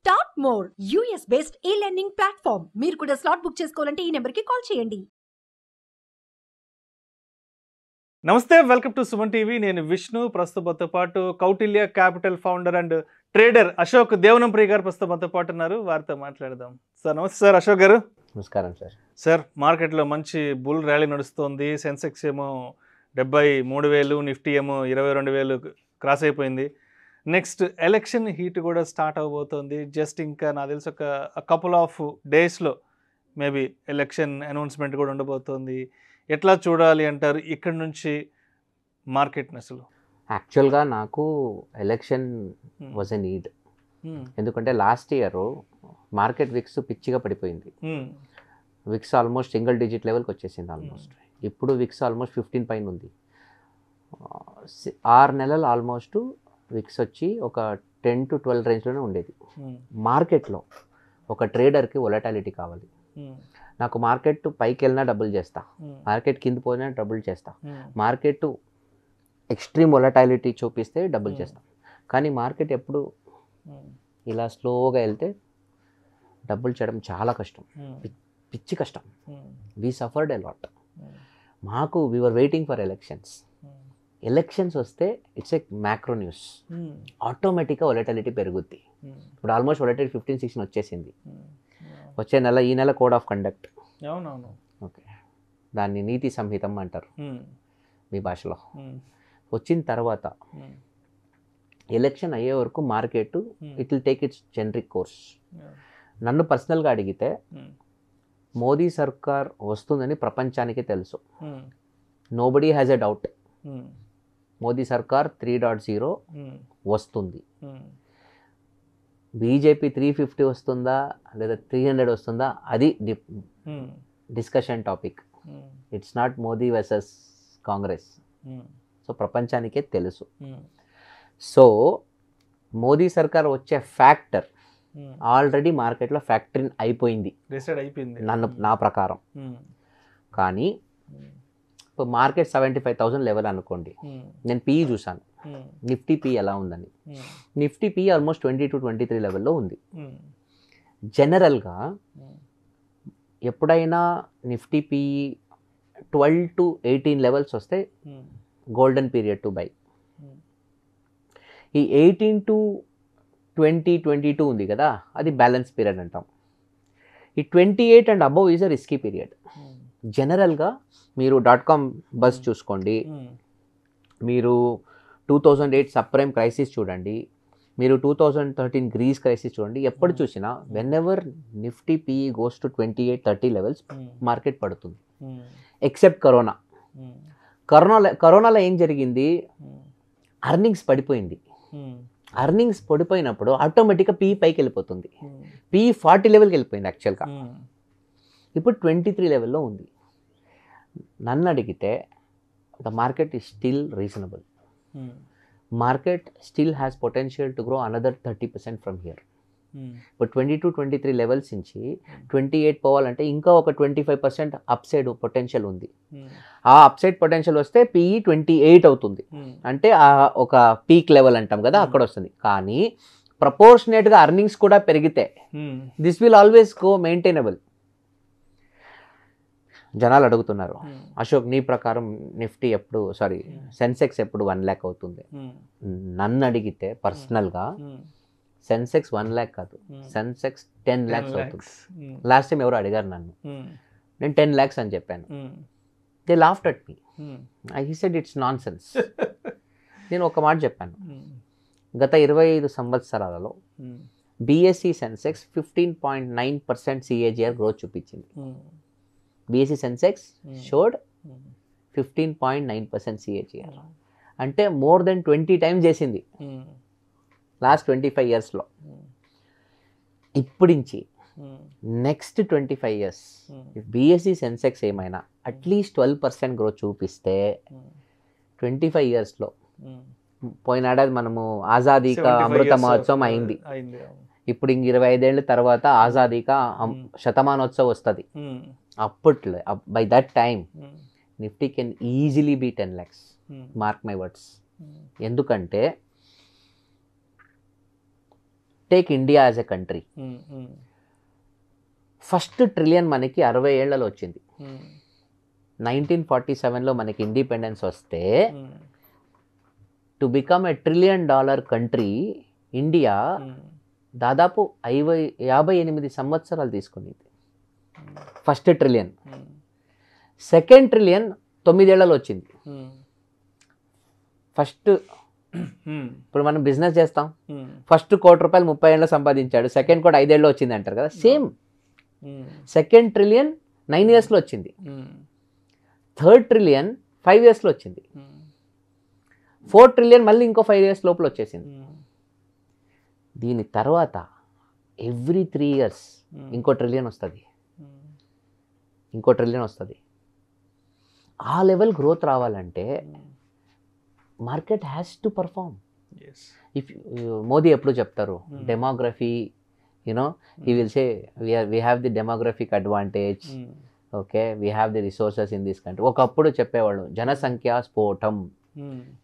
Start more US based ఈ learning platform. మీరు కూడా స్లాట్ బుక్ చేసుకోవాలంటే ఈ నెంబర్కి కాల్ చేయండి. నమస్తే, వెల్కమ్ టు సుమన్ టీవీ. నేను విష్ణు. ప్రస్తుతంతో పాటు Kautilya capital founder and trader Ashok Devanampriya garu ప్రస్తుతంతో పాటు ఉన్నారు. వారితో మాట్లాడదాం. సార్ నమస్తే. సార్ అశోక్ గారు నమస్కారం సార్. సార్, మార్కెట్లో మంచి బుల్ ర్యాలీ నడుస్తుంది. సెన్సెక్స్ ఏమో 73,000, నిఫ్టీ ఏమో 22,000 క్రాస్ అయిపోయింది. నెక్స్ట్ ఎలక్షన్ హీట్ కూడా స్టార్ట్ అవబోతోంది. జస్ట్ ఇంకా నాకు తెలిసి ఒక కపుల్ ఆఫ్ డేస్లో మేబీ ఎలక్షన్ అనౌన్స్మెంట్ కూడా ఉండబోతోంది. ఎట్లా చూడాలి అంటారు ఇక్కడ నుంచి మార్కెట్ని? అసలు యాక్చువల్గా నాకు ఎలక్షన్ వాజ్ ఎ నీడ్. ఎందుకంటే లాస్ట్ ఇయర్ మార్కెట్ విక్స్ పిచ్చిగా పడిపోయింది. విక్స్ ఆల్మోస్ట్ సింగిల్ డిజిట్ లెవెల్కి వచ్చేసింది ఆల్మోస్ట్. ఇప్పుడు విక్స్ ఆల్మోస్ట్ 15 పైన ఉంది. 6 నెలలు ఆల్మోస్ట్ విక్స్ వచ్చి ఒక 10 to 12 రేంజ్లోనే ఉండేది. మార్కెట్లో ఒక ట్రేడర్కి వొలటాలిటీ కావాలి. నాకు మార్కెట్ పైకి వెళ్ళినా డబుల్ చేస్తా, మార్కెట్ కింద పోయినా డబుల్ చేస్తా, మార్కెట్ ఎక్స్ట్రీమ్ వొలటాలిటీ చూపిస్తే డబుల్ చేస్తాం. కానీ మార్కెట్ ఎప్పుడు ఇలా స్లోగా వెళ్తే డబుల్ చేయడం చాలా కష్టం, పిచ్చి కష్టం. We suffered a lot. మాకు వీఆర్ వెయిటింగ్ ఫర్ ఎలక్షన్స్ వస్తే ఇట్స్ ఏ మ్యాక్రో న్యూస్. ఆటోమేటిక్గా వొలటాలిటీ పెరుగుద్ది. ఇప్పుడు ఆల్మోస్ట్ వొలటాలిటీ 15-16 వచ్చేసింది. వచ్చే నెల, ఈ నెల కోడ్ ఆఫ్ కండక్ట్. అవునవును. ఓకే, దాన్ని నీతి సంహితం అంటారు మీ భాషలో. వచ్చిన తర్వాత ఎలక్షన్ అయ్యే వరకు market it will take its generic course. నన్ను పర్సనల్గా అడిగితే మోదీ సర్కార్ వస్తుందని ప్రపంచానికి తెలుసు. Nobody has a doubt. Modi సర్కార్ 3.0 వస్తుంది. బీజేపీ 350 వస్తుందా లేదా 300 వస్తుందా అది discussion topic. It's not Modi versus Congress. So ప్రపంచానికే తెలుసు. సో మోదీ సర్కార్ వచ్చే ఫ్యాక్టర్ ఆల్రెడీ మార్కెట్లో ఫ్యాక్టరీ అయిపోయింది, నా ప్రకారం. కానీ ఇప్పుడు మార్కెట్ 75,000 లెవెల్ అనుకోండి. నేను పిఈ చూసాను, నిఫ్టీ పిఈ ఎలా ఉందని. నిఫ్టీ పిఈ ఆల్మోస్ట్ 20 to 23 లెవెల్లో ఉంది. జనరల్గా ఎప్పుడైనా నిఫ్టీ పిఈ 12 to 18 లెవెల్స్ వస్తే గోల్డెన్ పీరియడ్ టు బై. ఈ 18 to 22 ఉంది కదా, అది బ్యాలెన్స్ పీరియడ్ అంటాం. ఈ 28 and above is a risky period. జనరల్గా మీరు .com బస్ చూసుకోండి, మీరు 2008 సబ్ప్రైమ్ క్రైసిస్ చూడండి, మీరు 2013 గ్రీస్ క్రైసిస్ చూడండి. ఎప్పుడు చూసినా when ever Nifty PE goes to 28-30 levels market పడుతుంది. ఎక్సెప్ట్ కరోనాలో ఏం జరిగింది? అర్నింగ్స్ పడిపోయింది. అర్నింగ్స్ పడిపోయినప్పుడు ఆటోమేటిక్గా పిఈ పైకి వెళ్ళిపోతుంది. పిఈ 40 లెవెల్కి వెళ్ళిపోయింది యాక్చువల్గా. ఇప్పుడు 23 లెవెల్లో ఉంది. నన్ను అడిగితే the market is still reasonable. Market still has potential to grow another 30% from here. ఇప్పుడు 22-23 లెవెల్స్ నుంచి 28 పోవాలంటే ఇంకా ఒక 25% అప్సైడ్ పొటెన్షియల్ ఉంది. ఆ అప్సైడ్ పొటెన్షియల్ వస్తే పిఈ 28 అవుతుంది. అంటే ఒక పీక్ లెవెల్ అంటాం కదా, అక్కడ వస్తుంది. కానీ ప్రపోర్షనేట్గా అర్నింగ్స్ కూడా పెరిగితే this will always go maintainable. జనాలు అడుగుతున్నారు, అశోక్ నీ ప్రకారం నిఫ్టీ ఎప్పుడు, సెన్సెక్స్ ఎప్పుడు 1 lakh అవుతుంది? నన్ను అడిగితే పర్సనల్గా సెన్సెక్స్ 1 lakh కాదు, సెన్సెక్స్ 10 lakhs అవుతుంది. లాస్ట్ టైం ఎవరు అడిగారు నన్ను, నేను 10 lakhs అని చెప్పాను. They laughed at me. I said it's non sense. నేను ఒక మాట చెప్పాను, గత 25 సంవత్సరాలలో బిఎస్సి సెన్సెక్స్ 15.9% CAGR గ్రోత్ చూపించింది. BSE Sensex showed 15.9% CAGR. అంటే మోర్ దెన్ 20 times చేసింది లాస్ట్ 25 yearsలో. ఇప్పుడు నుంచి నెక్స్ట్ 25 years BSE Sensex ఏమైనా అట్లీస్ట్ 12% గ్రోత్ చూపిస్తే 25 yearsలో, పోయిన ఏడాది మనము ఆజాదీ కా అమృత మహోత్సవం అయింది. ఇప్పుడు ఇంక 25 ఏళ్ళ తర్వాత ఆజాదీ కా శతమానోత్సవ్ వస్తుంది. అప్పట్లో by that time Nifty can easily be 10 lakhs. Mark my words. ఎందుకంటే take India as a country. First trillion మనకి 60 ఏళ్లలో వచ్చింది. 1947లో మనకి ఇండిపెండెన్స్ వస్తే to become a $1 trillion country India దాదాపు 58 సంవత్సరాలు తీసుకునేది. First trillion. సెకండ్ ట్రిలియన్ 9 ఏళ్లలో వచ్చింది. ఫస్ట్ ఇప్పుడు మనం బిజినెస్ చేస్తాం, ఫస్ట్ ₹1 కోటి 30 ఏళ్ళు సంపాదించాడు, సెకండ్ కోటి 5 ఏళ్ళు వచ్చింది అంటారు కదా, సేమ్. సెకండ్ ట్రిలియన్ 9 yearsలో వచ్చింది, థర్డ్ ట్రిలియన్ 5 yearsలో వచ్చింది, ఫోర్త్ ట్రిలియన్ మళ్ళీ ఇంకో 5 years లోపల వచ్చేసింది. దీని తర్వాత ఎవ్రీ 3 years ఇంకో ట్రిలియన్ వస్తుంది, ఇంకో ట్రిలియన్ వస్తుంది. ఆ లెవెల్ గ్రోత్ రావాలంటే market has to perform. If Modi ఎప్పుడు చెప్తారు demography, he will say we have the demographic advantage, okay, we have the resources in this country. ఒకప్పుడు చెప్పేవాళ్ళు జనసంఖ్య స్ఫోటం,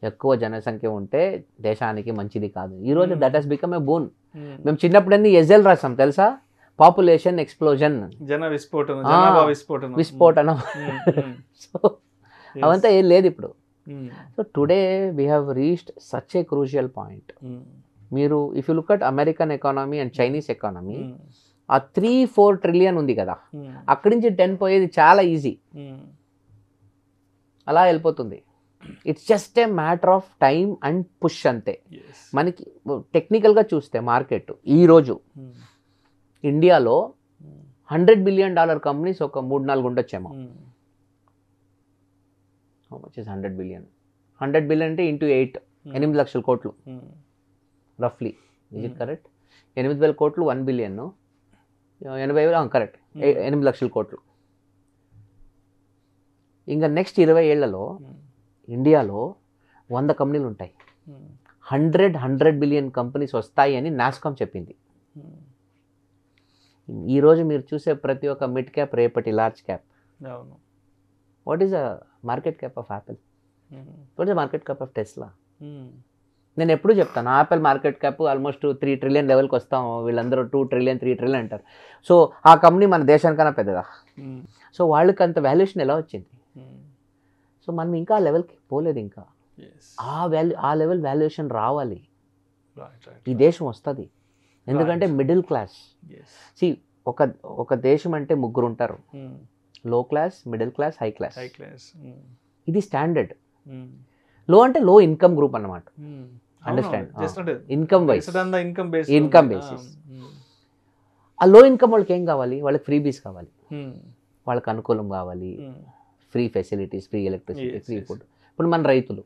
ఎక్కువ జనసంఖ్య ఉంటే దేశానికి మంచిది కాదు. ఈరోజు that has become a boon. మేము చిన్నప్పుడన్నీ ఎజెల్ రాసాం తెలుసా, పాపులేషన్ ఎక్స్ప్లోజన్, జన విస్ఫోటనం. సో అవంతా ఏం లేదు ఇప్పుడు. So today we have reached such a crucial point. మీరు if you look at American economy and Chinese economy, ఆ 3-4 ట్రిలియన్ ఉంది కదా, అక్కడి నుంచి 10 పోయేది చాలా ఈజీ, అలా వెళ్ళిపోతుంది. It's just a matter of time and push అంతే. మనకి టెక్నికల్గా చూస్తే మార్కెట్ ఈరోజు ఇండియాలో $100 billion కంపెనీస్ ఒక 3-4 ఉండొచ్చేమో. How much is 100 billion? 100 billion అంటే ఇంటూ 8 లక్షల కోట్లు రఫ్లీ. Is it correct? 8,000 కోట్లు 1 billion, 80,000 కరెక్ట్, 8 లక్షల కోట్లు. ఇంకా నెక్స్ట్ 20 ఏళ్లలో ఇండియాలో 100 కంపెనీలు ఉంటాయి. 100 billion కంపెనీస్ వస్తాయి అని నాస్కామ్ చెప్పింది. ఈరోజు మీరు చూసే ప్రతి ఒక్క మిడ్ క్యాప్ రేపటి large cap. What is the market cap of Apple? What is the market cap of Tesla? నేను ఎప్పుడు చెప్తాను Apple market cap almost 3 trillion లెవెల్కి వస్తాం, వీళ్ళందరూ 2 trillion 3 trillion అంటారు. సో ఆ కంపెనీ మన దేశానికన్నా పెద్దదా? సో వాళ్ళకి అంత వాల్యుయేషన్ ఎలా వచ్చింది? సో మనం ఇంకా ఆ లెవెల్కి పోలేదు. ఇంకా ఆ లెవెల్ వాల్యుయేషన్ రావాలి, ఈ దేశం వస్తుంది. ఎందుకంటే మిడిల్ క్లాస్, సి ఒక దేశం అంటే 3 ఉంటారు, లో class, middle class, high class. ఇది స్టాండర్డ్. లో అంటే లో ఇన్కమ్ గ్రూప్ అన్నమాట. అండర్స్టాండ్? Income basis. ఆ లో ఇన్కమ్ వాళ్ళకి ఏం కావాలి? వాళ్ళకి ఫ్రీ బీస్ కావాలి, వాళ్ళకి అనుకూలం కావాలి, free facilities, free electricity, free food. ఇప్పుడు మన రైతులు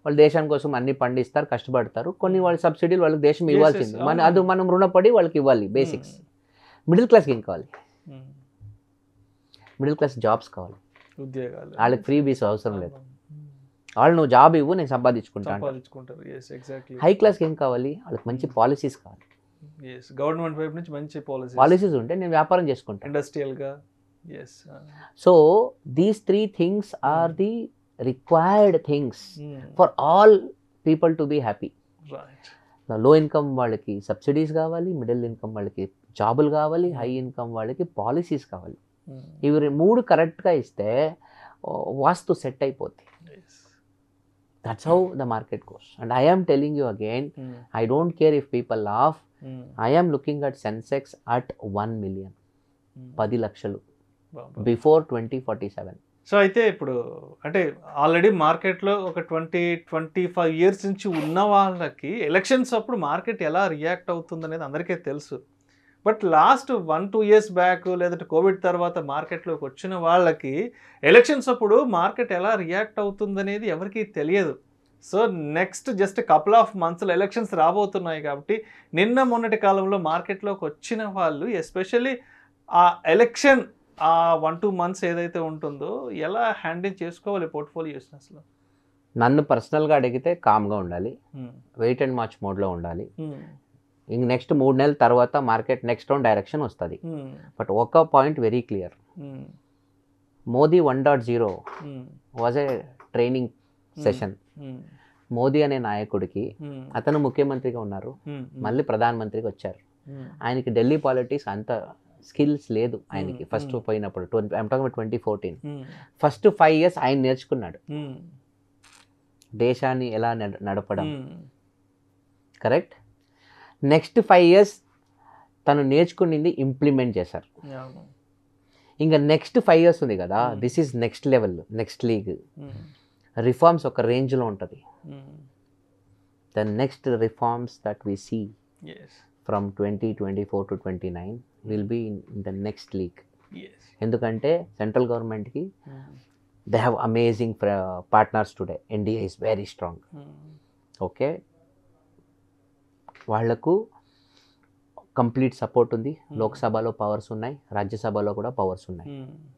వాళ్ళ దేశం కోసం అన్ని పండిస్తారు, కష్టపడతారు, కొన్ని వాళ్ళ సబ్సిడీలు వాళ్ళకి దేశం ఇవ్వాల్సింది, అది మనం రుణపడి వాళ్ళకి ఇవ్వాలి, బేసిక్స్. మిడిల్ క్లాస్కి ఏం కావాలి? మిడిల్ క్లాస్ జాబ్స్ కావాలి, వాళ్ళకి ఫ్రీ బీస్ అవసరం లేదు, వాళ్ళు నువ్వు జాబ్ ఇవ్వు నేను సంపాదించుకుంటాను. హై క్లాస్కి ఏం కావాలి? వాళ్ళకి మంచి పాలసీస్ కావాలి, గవర్నమెంట్ వైపు నుంచి మంచి పాలసీస్ ఉంటే నేను వ్యాపారం చేసుకుంటాను, ఇండస్ట్రియల్గా. So these 3 things are the required things for all people to be happy. లో ఇన్కమ్ వాళ్ళకి సబ్సిడీస్ కావాలి, మిడిల్ ఇన్కమ్ వాళ్ళకి జాబులు కావాలి, హై ఇన్కమ్ వాళ్ళకి పాలసీస్ కావాలి. ఇవి 3 కరెక్ట్గా ఇస్తే వాస్తు సెట్ అయిపోద్ది. That's how the market goes. And I am telling you again, I don't care if people laugh. I am looking at Sensex at 1 million, 10 లక్షలు బిఫోర్ 2047. సో అయితే ఇప్పుడు అంటే ఆల్రెడీ మార్కెట్లో ఒక 20-25 years నుంచి ఉన్న వాళ్ళకి ఎలక్షన్స్ అప్పుడు మార్కెట్ ఎలా రియాక్ట్ అవుతుంది అనేది అందరికీ తెలుసు. బట్ లాస్ట్ 1-2 years బ్యాక్ లేదంటే కోవిడ్ తర్వాత మార్కెట్లోకి వచ్చిన వాళ్ళకి ఎలక్షన్స్ అప్పుడు మార్కెట్ ఎలా రియాక్ట్ అవుతుంది అనేది ఎవరికీ తెలియదు. So next just couple of మంత్స్లో ఎలక్షన్స్ రాబోతున్నాయి కాబట్టి నిన్న మొన్నటి కాలంలో మార్కెట్లోకి వచ్చిన వాళ్ళు ఎస్పెషల్లీ ఆ ఎలక్షన్ ఆ 1-2 months ఏదైతే ఉంటుందో ఎలా హ్యాండిల్ చేసుకోవాలి పోర్ట్ఫోలియోస్లో? నన్ను పర్సనల్గా అడిగితే కామ్గా ఉండాలి, వెయిట్ అండ్ వాచ్ మోడ్లో ఉండాలి. ఇంక నెక్స్ట్ 3 నెలల తర్వాత మార్కెట్ నెక్స్ట్ రౌండ్ డైరెక్షన్ వస్తుంది. బట్ ఒక point very clear, Modi 1.0 was a training session. Modi అనే నాయకుడికి, అతను ముఖ్యమంత్రిగా ఉన్నారు, మళ్ళీ ప్రధానమంత్రిగా వచ్చారు. ఆయనకి ఢిల్లీ పాలిటిక్స్ అంత స్కిల్స్ లేదు ఆయనకి ఫస్ట్ పోయినప్పుడు. 2014 ఫస్ట్ 5 years ఆయన నేర్చుకున్నాడు దేశాన్ని ఎలా నడపడం. కరెక్ట్. నెక్స్ట్ 5 years తను నేర్చుకునింది ఇంప్లిమెంట్ చేశారు. ఇంకా నెక్స్ట్ 5 years ఉంది కదా, this is next level, next league. Reforms ఒక రేంజ్లో ఉంటుంది. The next reforms that we see from 2024 to 29 will be in the next league. ఎందుకంటే సెంట్రల్ గవర్నమెంట్కి they have amazing partners today. NDA is very strong. Okay, వాళ్లకు complete support ఉంది. లోక్సభలో powers ఉన్నాయి, రాజ్యసభలో కూడా పవర్స్ ఉన్నాయి.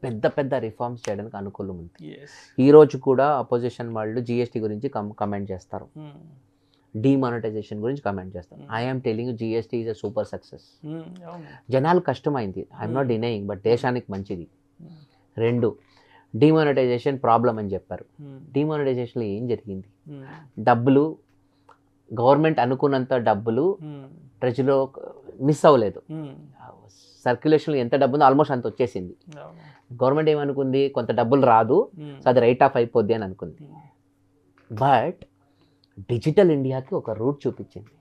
పెద్ద పెద్ద రిఫార్మ్స్ చేయడానికి అనుకూలం ఉంది. ఈరోజు కూడా అపోజిషన్ వాళ్ళు జిఎస్టీ గురించి కమెంట్ చేస్తారు, డిమానిటైజేషన్ గురించి కమెంట్ చేస్తారు. I'm telling GST is a super success. జనాలు కష్టమైంది, ఐఎమ్ నాట్ డినయింగ్, బట్ దేశానికి మంచిది. 2, డిమానిటైజేషన్ ప్రాబ్లం అని చెప్పారు. డిమానిటైజేషన్లో ఏం జరిగింది? డబ్బులు గవర్నమెంట్ అనుకున్నంత డబ్బులు ట్రెజరీలో మిస్ అవ్వలేదు. సర్క్యులేషన్లో ఎంత డబ్బు ఉందో ఆల్మోస్ట్ అంత వచ్చేసింది. గవర్నమెంట్ ఏమనుకుంది, కొంత డబ్బులు రాదు, సో అది రైట్ ఆఫ్ అయిపోద్ది అని అనుకుంది. బట్ డిజిటల్ ఇండియాకి ఒక రూట్ చూపించింది.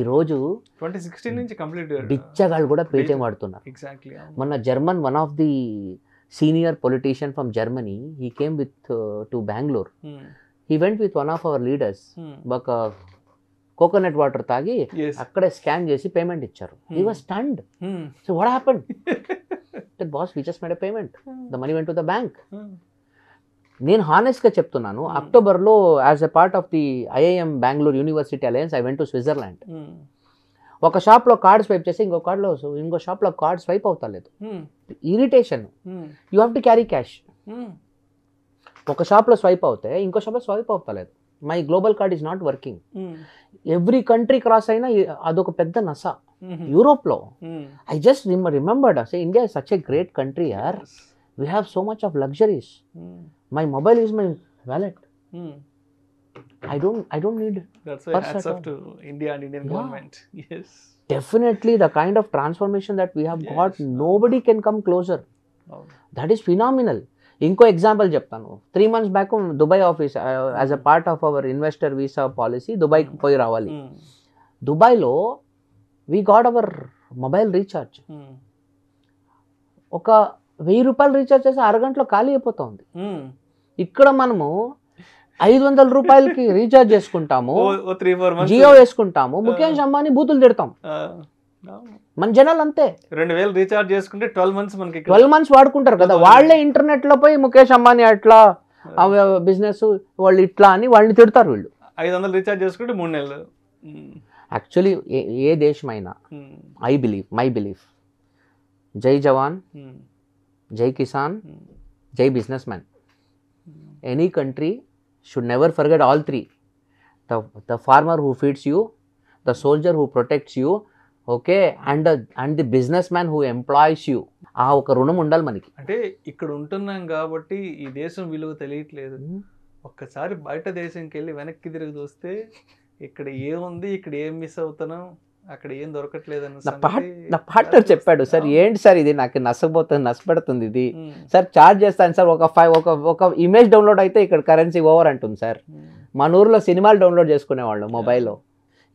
ఈరోజు 2016 నుంచి కంప్లీట్ బిచ్చగాళ్ళు కూడా పేటీఎం వాడుతున్నారు. మొన్న German one of the senior politician from Germany, he came with to Bengaluru. He went with one of our leaders. ఒక కోకోనట్ వాటర్ తాగి అక్కడే స్కాన్ చేసి పేమెంట్ ఇచ్చారు. He was stunned. So what happened? That boss, we just made a payment, the money went to the bank. నేను హానెస్ట్గా చెప్తున్నాను, అక్టోబర్లో as a part of the IIM Bengaluru university alliance I went to Switzerland. ఒక షాప్లో card swipe చేసి ఇంకో షాప్లో card swipe అవుతలేదు. Irritation. You have to carry cash. ఒక షాప్లో స్వైప్ అవుతే ఇంకో షాప్లో స్వైప్ అవుతలేదు. My global card is not working. Every country cross అయినా అదొక పెద్ద నస. యూరోప్లో I just remembered, India is such a great country యార్. We have so much of luxuries. My mobile is my wallet. I don't need. That's why hats off to India and Indian government. Yes. Definitely the kind of transformation that we have got, nobody can come closer. That is phenomenal. ఇంకో example చెప్తాను. 3 months back Dubai office as a part of our investor visa policy దుబాయ్కి పోయి రావాలి. దుబాయ్లో we got our mobile recharge. ఒక 1000 రూపాయలు recharge చేసి అరగంటలో ఖాళీ అయిపోతుంది. ఇక్కడ మనము 500 రూపాయలకి రీఛార్జ్ చేసుకుంటాము, జియో వేసుకుంటాము, ముఖేష్ అంబానీ బూతులు తిడతాం. మన జనాలు అంతే. 2000 రీఛార్జ్ చేసుకుంటే 12 months మనకి 12 months వాడుకుంటారు కదా. వాళ్ళే ఇంటర్నెట్ లో పోయి ముఖేష్ అంబానీ అట్లా బిజినెస్ వాళ్ళు ఇట్లా అని వాళ్ళని తిడతారు. వీళ్ళు 500 రీఛార్జ్ చేసుకుంటే 3 నెలలు. యాక్చువల్లీ ఏ దేశమైనా మై బిలీఫ్ జై జవాన్, జై కిసాన్, జై business man. Any country should never forget all 3. The farmer who feeds you, the soldier who protects you, okay, and the businessman who employs you. ఆ ఒక రుణం ఉండాలి మనకి. అంటే ఇక్కడ ఉంటున్నాం కాబట్టి ఈ దేశం విలువ తెలియట్లేదు. ఒక్కసారి బయట దేశంకి వెళ్ళి వెనక్కి తిరిగి చూస్తే ఇక్కడ ఏముంది, ఇక్కడ ఏం మిస్ అవుతున్నాం, అక్కడ ఏం దొరకట్లేదు అన్న నా పార్ట్నర్ చెప్పాడు, సార్ ఏంటి సార్ ఇది నాకు నష్టపెడుతుంది ఇది సార్, ఛార్జ్ చేస్తాను సార్, ఒక ఇమేజ్ డౌన్లోడ్ అయితే ఇక్కడ కరెన్సీ ఓవర్ అంటుంది సార్. మన ఊర్లో సినిమాలు డౌన్లోడ్ చేసుకునేవాళ్ళు మొబైల్లో.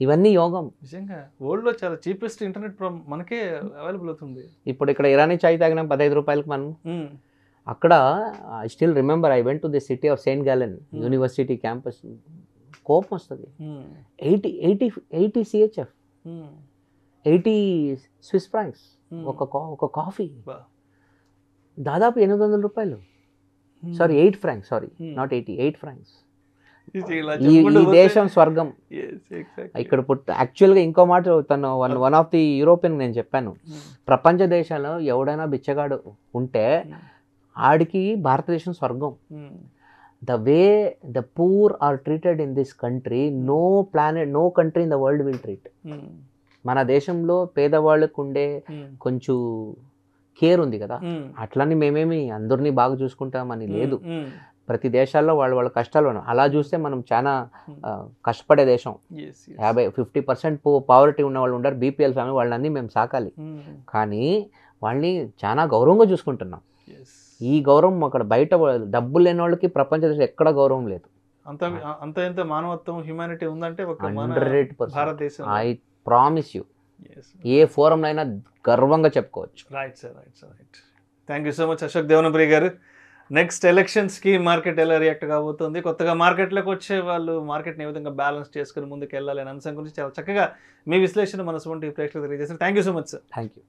ఇవన్నీ యోగం. నిజంగా వరల్డ్ లో చాలా చీపెస్ట్ ఇంటర్నెట్ మనకే అవైలబుల్ అవుతుంది. ఇప్పుడు ఇక్కడ ఇరానీ చాయ్ తాగినాం 15 రూపాయలకి మనం. అక్కడ I still remember I went to the city of Saint Gallen university campus. కోపం వస్తుంది. 80 CHF 80 Swiss francs ఒక కాఫీ దాదాపు 800 రూపాయలు. Sorry 8 francs, sorry not 80, 8 francs. ఈ దేశం స్వర్గం. ఇక్కడ యాక్చువల్గా ఇంకో మాట తను వన్ ఆఫ్ ది యూరోపియన్ నేను చెప్పాను, ప్రపంచ దేశాల్లో ఎవడైనా బిచ్చగాడు ఉంటే ఆడికి భారతదేశం స్వర్గం. The way the poor are treated in this country, no country in the world will treat. మన దేశంలో పేదవాళ్ళకు ఉండే కొంచెం కేర్ ఉంది కదా, అట్లని మేమేమి అందరినీ బాగా చూసుకుంటామని లేదు. ప్రతి దేశాల్లో వాళ్ళ కష్టాలు ఉన్నాయి. అలా చూస్తే మనం చాలా కష్టపడే దేశం. 50% పావర్టీ ఉన్న వాళ్ళు ఉంటారు, బీపీఎల్ ఫ్యామిలీ, వాళ్ళని మేము సాకాలి. కానీ వాళ్ళని చాలా గౌరవంగా చూసుకుంటున్నాం. ఈ గౌరవం అక్కడ బయట డబ్బులు లేని వాళ్ళకి ప్రపంచ దేశం ఎక్కడ గౌరవం లేదు. అంత మానవత్వం, హ్యూమానిటీ ఉందంటే 100%. భారతదేశం. ఐ ప్రామిస్ యూ, ఏ ఫోరం అయినా గర్వంగా చెప్పుకోవచ్చు. Right sir, right sir, right. Thank you so much Ashok Devanampriya garu. Next ఎలక్షన్స్కి మార్కెట్ ఎలా రియాక్ట్ కాబోతుంది, కొత్తగా మార్కెట్లోకి వచ్చే వాళ్ళు మార్కెట్ని ఏ విధంగా బ్యాలెన్స్ చేసుకుని ముందుకు వెళ్ళాలి అనే అంశం గురించి చాలా చక్కగా మీ విశ్లేషణ మనసువంటి ప్రేక్షకులు తెలియజేస్తారు. Thank you so much sir. Thank you.